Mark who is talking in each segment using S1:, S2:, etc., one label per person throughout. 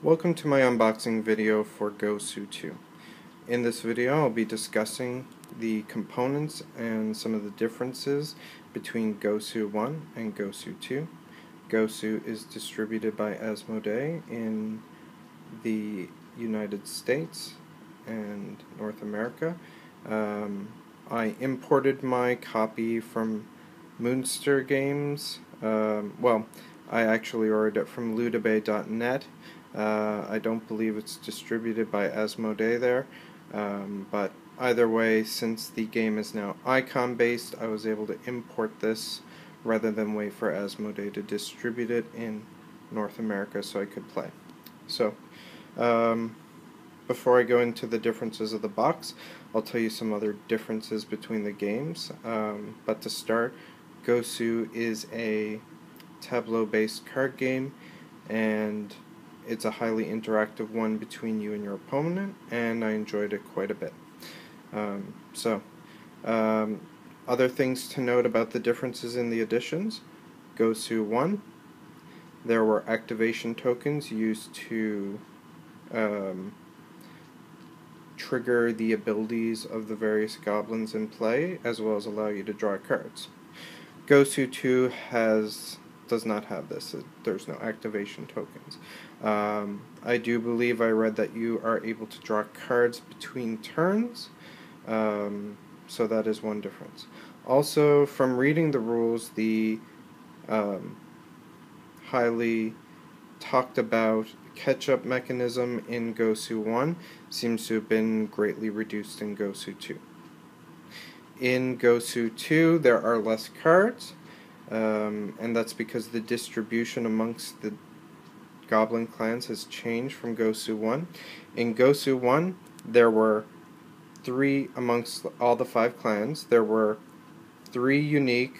S1: Welcome to my unboxing video for Gosu 2. In this video I'll be discussing the components and some of the differences between Gosu 1 and Gosu 2. Gosu is distributed by Asmodee in the United States and North America. I imported my copy from Moonster Games. I actually ordered it from ludabay.net. I don't believe it's distributed by Asmodee there, but either way, since the game is now icon based, I was able to import this rather than wait for Asmodee to distribute it in North America so I could play. So, before I go into the differences of the box, I'll tell you some other differences between the games. But to start, Gosu is a tableau-based card game, and it's a highly interactive one between you and your opponent, and I enjoyed it quite a bit. Other things to note about the differences in the editions. Gosu 1, there were activation tokens used to trigger the abilities of the various goblins in play, as well as allow you to draw cards. Gosu 2 does not have this. There's no activation tokens. I do believe I read that you are able to draw cards between turns, so that is one difference. Also, from reading the rules, the highly talked about catch-up mechanism in Gosu 1 seems to have been greatly reduced in Gosu 2. In Gosu 2, there are less cards, and that's because the distribution amongst the goblin clans has changed from Gosu 1. In Gosu 1, there were amongst all the 5 clans, there were 3 unique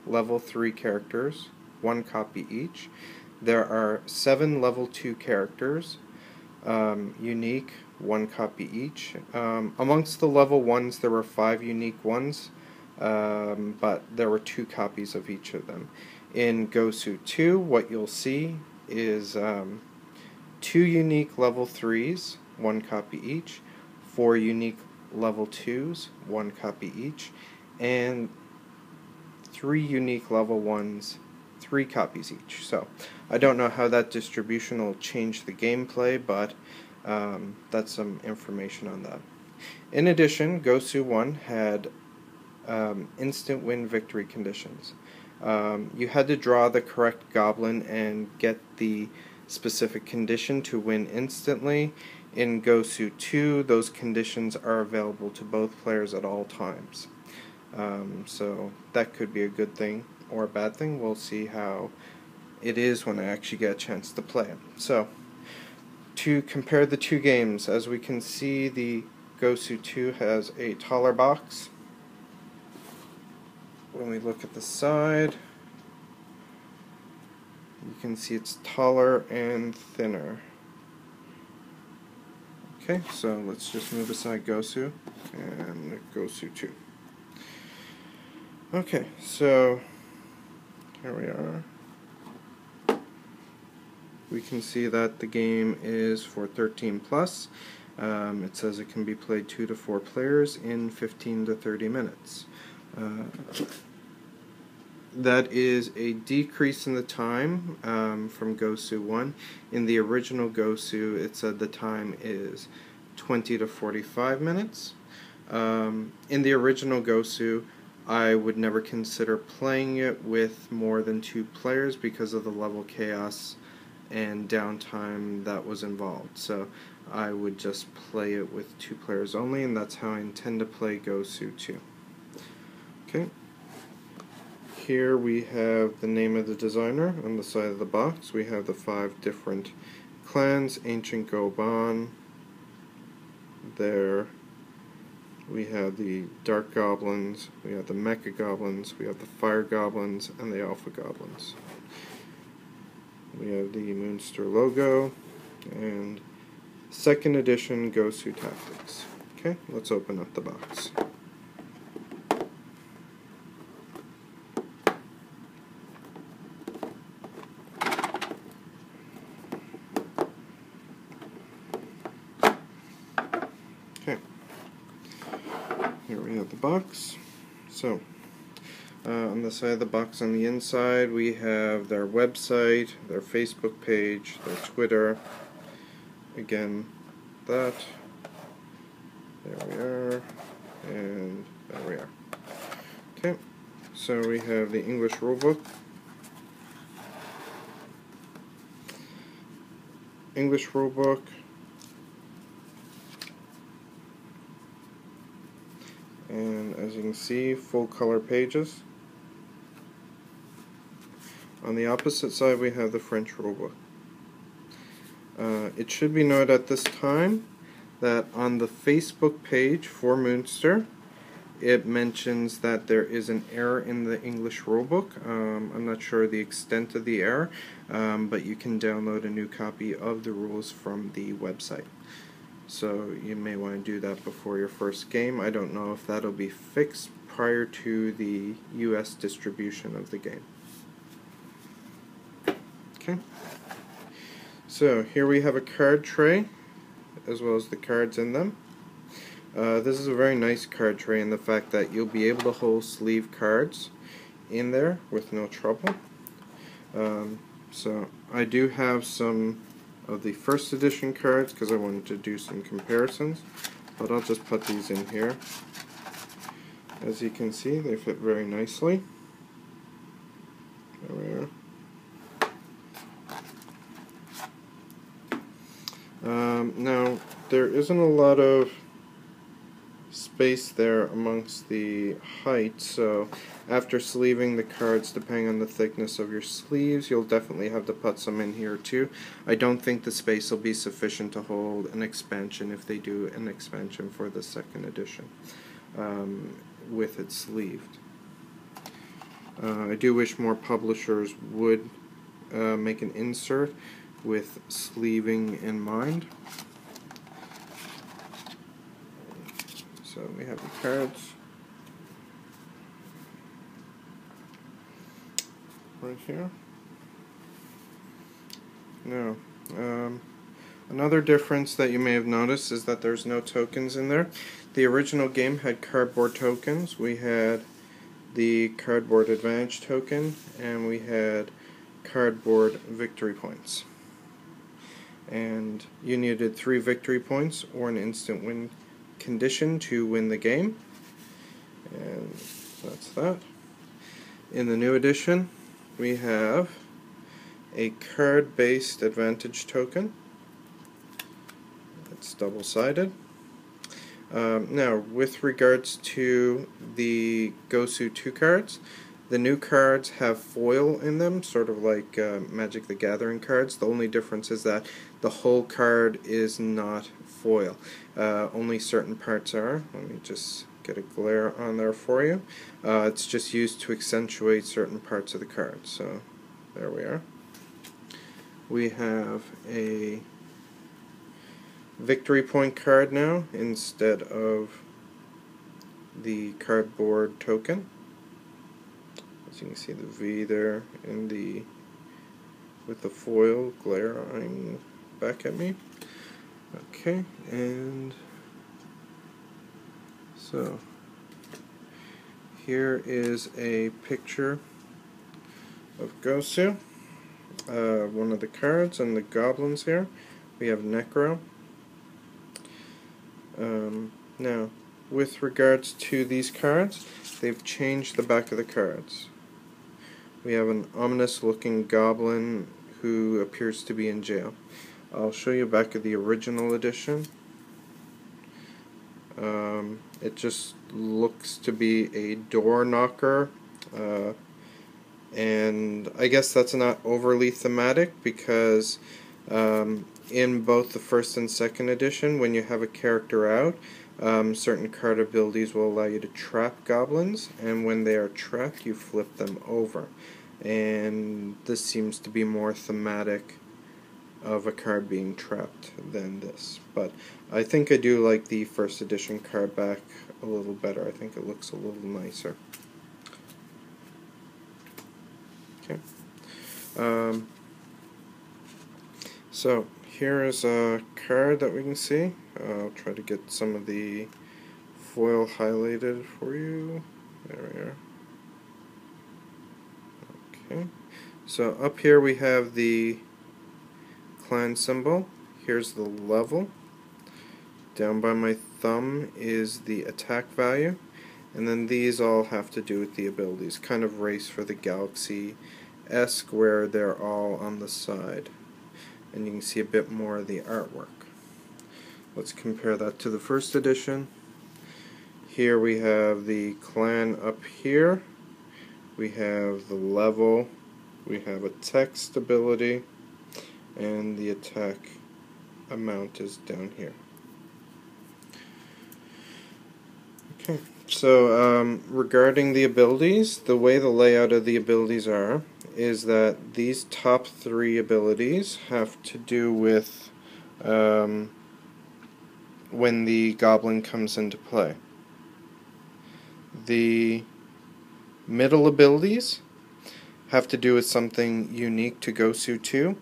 S1: level 3 characters, 1 copy each. There are 7 level 2 characters, unique, 1 copy each. Amongst the level 1s, there were 5 unique ones, but there were 2 copies of each of them. In Gosu 2, what you'll see is 2 unique level 3s, 1 copy each, 4 unique level 2s, 1 copy each, and 3 unique level 1s, 3 copies each. So I don't know how that distribution will change the gameplay, but that's some information on that. In addition, Gosu 1 had instant win victory conditions. You had to draw the correct goblin and get the specific condition to win instantly. In Gosu 2, those conditions are available to both players at all times. So that could be a good thing or a bad thing. We'll see how it is when I actually get a chance to play it. So, to compare the two games, as we can see, the Gosu 2 has a taller box. When we look at the side, you can see it's taller and thinner. Okay, so let's just move aside Gosu and Gosu 2. Okay, so here we are. We can see that the game is for 13 plus. It says it can be played 2 to 4 players in 15 to 30 minutes. That is a decrease in the time from Gosu 1. In the original Gosu, it said the time is 20 to 45 minutes. In the original Gosu, I would never consider playing it with more than 2 players because of the level chaos and downtime that was involved. So I would just play it with 2 players only, and that's how I intend to play Gosu 2. Okay. Here we have the name of the designer on the side of the box. We have the 5 different clans, Ancient Goban. There we have the Dark Goblins, we have the Mecha Goblins, we have the Fire Goblins, and the Alpha Goblins. We have the Moonster logo, and 2nd edition Gosu Tactics. Okay, let's open up the box. Okay, here we have the box. So, on the side of the box on the inside we have their website, their Facebook page, their Twitter, again that, there we are, and there we are. Okay, so we have the English rulebook, and as you can see, full color pages. On the opposite side we have the French rulebook. It should be noted at this time that on the Facebook page for Moonster it mentions that there is an error in the English rulebook. I'm not sure the extent of the error, but you can download a new copy of the rules from the website. So you may want to do that before your first game. I don't know if that'll be fixed prior to the US distribution of the game. Okay. So here we have a card tray, as well as the cards in them. This is a very nice card tray in the fact that you'll be able to hold sleeve cards in there with no trouble. So I do have some of the first edition cards because I wanted to do some comparisons, but I'll just put these in here. As you can see, they fit very nicely. There we are. Now, there isn't a lot of space there amongst the height, so after sleeving the cards, depending on the thickness of your sleeves, you'll definitely have to put some in here too. I don't think the space will be sufficient to hold an expansion if they do an expansion for the second edition with it sleeved. I do wish more publishers would make an insert with sleeving in mind. So we have the cards right here. Now, another difference that you may have noticed is that there's no tokens in there. The original game had cardboard tokens. We had the cardboard advantage token, and we had cardboard victory points. And you needed 3 victory points or an instant win condition to win the game, and that's that. In the new edition we have a card-based advantage token. It's double-sided. Now, with regards to the Gosu 2 cards, the new cards have foil in them, sort of like Magic the Gathering cards. The only difference is that the whole card is not foil. Only certain parts are. Let me just get a glare on there for you. It's just used to accentuate certain parts of the card. So there we are. We have a victory point card now instead of the cardboard token. As you can see, the V there in the with the foil glaring back at me. Okay, and so here is a picture of Gosu, one of the cards, and the goblins here. We have Necro. Now, with regards to these cards, they've changed the back of the cards. We have an ominous looking goblin who appears to be in jail. I'll show you back of the original edition. It just looks to be a door knocker, and I guess that's not overly thematic because in both the first and second edition, when you have a character out, certain card abilities will allow you to trap goblins, and when they are trapped you flip them over. And this seems to be more thematic of a card being trapped than this. But I think I do like the first edition card back a little better. I think it looks a little nicer. So here is a card that we can see. I'll try to get some of the foil highlighted for you. There we are. Okay. So up here we have the clan symbol. Here's the level. Down by my thumb is the attack value. And then these all have to do with the abilities. Kind of race for the Galaxy-esque where they're all on the side. And you can see a bit more of the artwork. Let's compare that to the first edition. Here we have the clan up here. We have the level. We have a text ability. And the attack amount is down here. Okay, so regarding the abilities, the way the layout of the abilities are is that these top three abilities have to do with when the goblin comes into play. The middle abilities have to do with something unique to Gosu 2,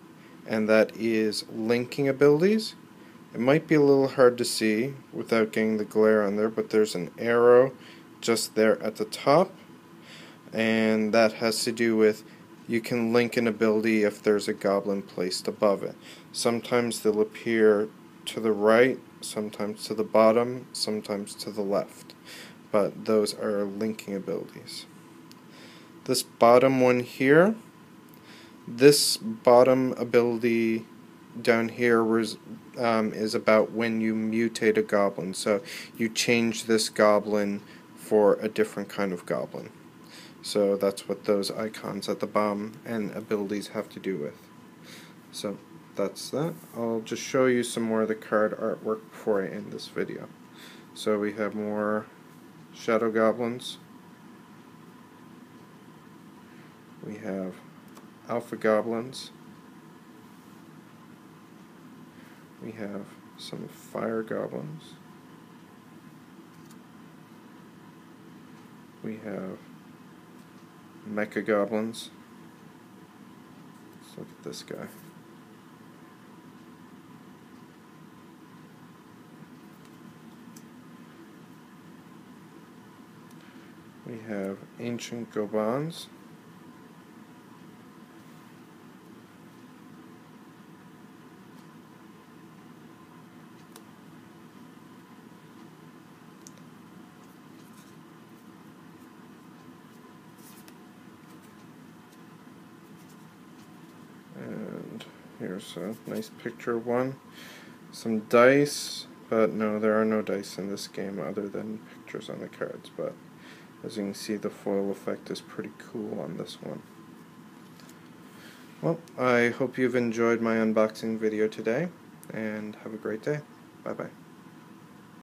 S1: and that is linking abilities. It might be a little hard to see without getting the glare on there, but there's an arrow just there at the top, and that has to do with you can link an ability if there's a goblin placed above it. Sometimes they'll appear to the right, sometimes to the bottom, sometimes to the left, but those are linking abilities. This bottom one here, this bottom ability down here was, is about when you mutate a goblin. So you change this goblin for a different kind of goblin. So that's what those icons at the bottom and abilities have to do with. So that's that. I'll just show you some more of the card artwork before I end this video. So we have more shadow goblins. We have alpha goblins. We have some fire goblins. We have mecha goblins. Let's look at this guy. We have ancient gobans. And here's a nice picture of one. Some dice, but no, there are no dice in this game other than pictures on the cards, but as you can see, the foil effect is pretty cool on this one. Well, I hope you've enjoyed my unboxing video today, and have a great day. Bye-bye.